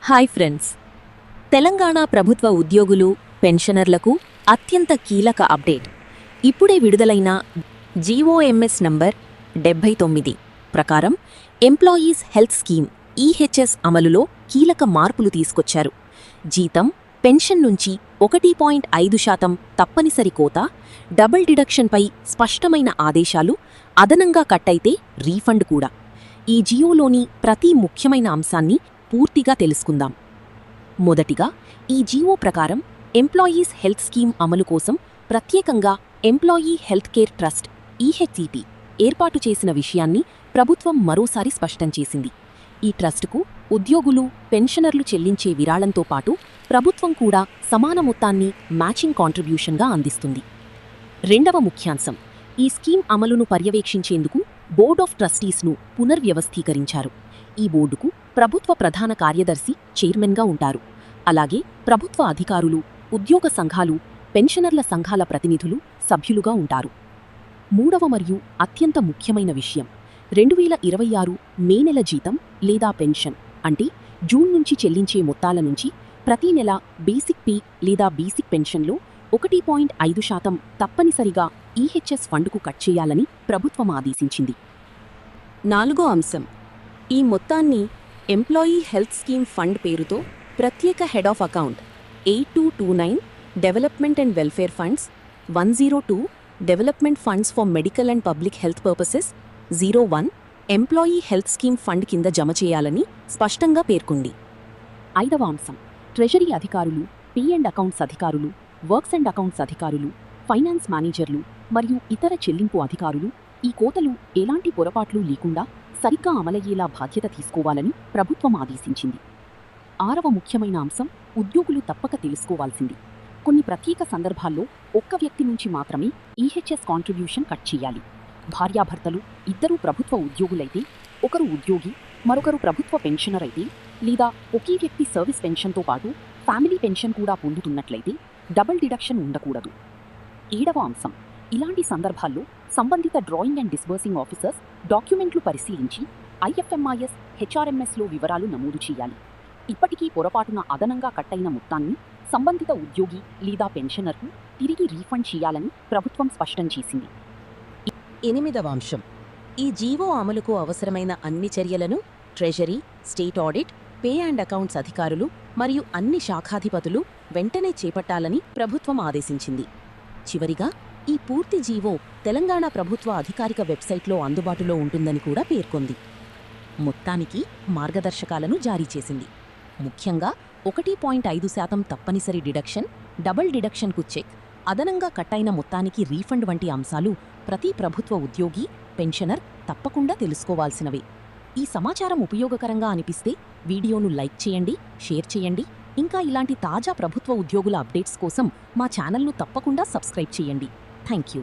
Hi friends, Telangana ప్రభుత్వ ఉద్యోగులు పెన్షనర్లకు అత్యంత కీలక అప్డేట్. ఇప్పుడే విడుదలైన జీఓఎంఎస్ నంబర్ 79 ప్రకారం ఎంప్లాయీస్ హెల్త్ స్కీమ్ ఈహెచ్ఎస్ అమలులో కీలక మార్పులు తీసుకొచ్చారు. జీతం, పెన్షన్ నుంచి 1.5% తప్పనిసరి కోత, డబుల్ డిడక్షన్పై స్పష్టమైన ఆదేశాలు, అదనంగా కట్టయితే రీఫండ్ కూడా. ఈ జియోలోని ప్రతి ముఖ్యమైన అంశాన్ని పూర్తిగా తెలుసుకుందాం. మొదటిగా, ఈ జీవో ప్రకారం ఎంప్లాయీస్ హెల్త్ స్కీమ్ అమలు కోసం ప్రత్యేకంగా ఎంప్లాయీ హెల్త్ కేర్ ట్రస్ట్ ఈహెచ్సిటి ఏర్పాటు చేసిన విషయాన్ని ప్రభుత్వం మరోసారి స్పష్టం చేసింది. ఈ ట్రస్టుకు ఉద్యోగులు, పెన్షనర్లు చెల్లించే విరాళంతో పాటు ప్రభుత్వం కూడా సమాన మొత్తాన్ని మ్యాచింగ్ కాంట్రిబ్యూషన్గా అందిస్తుంది. రెండవ ముఖ్యాంశం, ఈ స్కీమ్ అమలును పర్యవేక్షించేందుకు బోర్డ్ ఆఫ్ ట్రస్టీస్ను పునర్వ్యవస్థీకరించారు. ఈ బోర్డుకు ప్రభుత్వ ప్రధాన కార్యదర్శి చైర్మన్గా ఉంటారు. అలాగే ప్రభుత్వ అధికారులు, ఉద్యోగ సంఘాలు, పెన్షనర్ల సంఘాల ప్రతినిధులు సభ్యులుగా ఉంటారు. మూడవ మరియు అత్యంత ముఖ్యమైన విషయం, 2026 మే నెల జీతం లేదా పెన్షన్ అంటే జూన్ నుంచి చెల్లించే మొత్తాల నుంచి ప్రతి నెల బేసిక్ పే లేదా బేసిక్ పెన్షన్లో 1.5% తప్పనిసరిగా ఈహెచ్ఎస్ ఫండ్కు కట్ చేయాలని ప్రభుత్వం ఆదేశించింది. నాలుగో అంశం, ఈ మొత్తాన్ని ఎంప్లాయీ హెల్త్ స్కీమ్ ఫండ్ పేరుతో ప్రత్యేక head of account 8229 development and welfare funds, 102 development funds for medical and public health purposes, 01 employee health scheme fund కింద జమ చేయాలని స్పష్టంగా పేర్కొంది. ఐదవ అంశం, ట్రెజరీ అధికారులు, పే అండ్ అకౌంట్స్ అధికారులు, వర్క్స్ అండ్ అకౌంట్స్ అధికారులు, ఫైనాన్స్ మేనేజర్లు మరియు ఇతర చెల్లింపు అధికారులు ఈ కోతలు ఎలాంటి పొరపాట్లు లేకుండా సరిగ్గా అమలయ్యేలా బాధ్యత తీసుకోవాలని ప్రభుత్వం ఆదేశించింది. ఆరవ ముఖ్యమైన అంశం, ఉద్యోగులు తప్పక తెలుసుకోవాల్సింది, కొన్ని ప్రత్యేక సందర్భాల్లో ఒక్క వ్యక్తి నుంచి మాత్రమే ఈహెచ్ఎస్ కాంట్రిబ్యూషన్ కట్ చేయాలి. భార్యాభర్తలు ఇద్దరూ ప్రభుత్వ ఉద్యోగులైతే, ఒకరు ఉద్యోగి మరొకరు ప్రభుత్వ పెన్షనర్ అయితే, లేదా ఒకే వ్యక్తి సర్వీస్ పెన్షన్తో పాటు ఫ్యామిలీ పెన్షన్ కూడా పొందుతున్నట్లయితే డబుల్ డిడక్షన్ ఉండకూడదు. ఏడవ అంశం, ఇలాంటి సందర్భాల్లో సంబంధిత డ్రాయింగ్ అండ్ డిస్బర్సింగ్ ఆఫీసర్స్ డాక్యుమెంట్లు పరిశీలించి ఐఎఫ్ఎంఐఎస్, హెచ్ఆర్ఎంఎస్లో వివరాలు నమోదు చేయాలి. ఇప్పటికీ పొరపాటున అదనంగా కట్టయిన మొత్తాన్ని సంబంధిత ఉద్యోగి లేదా పెన్షనర్కు తిరిగి రీఫండ్ చేయాలని ప్రభుత్వం స్పష్టం చేసింది. ఎనిమిదవ అంశం, ఈ జీవో అమలుకు అవసరమైన అన్ని చర్యలను treasury, state audit, pay and accounts అధికారులు మరియు అన్ని శాఖాధిపతులు వెంటనే చేపట్టాలని ప్రభుత్వం ఆదేశించింది. చివరిగా, ఈ పూర్తి జీవో తెలంగాణ ప్రభుత్వ అధికారిక వెబ్సైట్లో అందుబాటులో ఉంటుందని కూడా పేర్కొంది. మొత్తానికి మార్గదర్శకాలను జారీ చేసింది. ముఖ్యంగా 1.5% తప్పనిసరి డిడక్షన్, డబుల్ డిడక్షన్కు చెక్, అదనంగా కట్టైన మొత్తానికి రీఫండ్ వంటి అంశాలు ప్రతి ప్రభుత్వ ఉద్యోగి, పెన్షనర్ తప్పకుండా తెలుసుకోవాల్సినవే. ఈ సమాచారం ఉపయోగకరంగా అనిపిస్తే వీడియోను లైక్ చేయండి, షేర్ చేయండి. ఇంకా ఇలాంటి తాజా ప్రభుత్వ ఉద్యోగుల అప్డేట్స్ కోసం మా ఛానల్ను తప్పకుండా సబ్స్క్రైబ్ చేయండి. Thank you.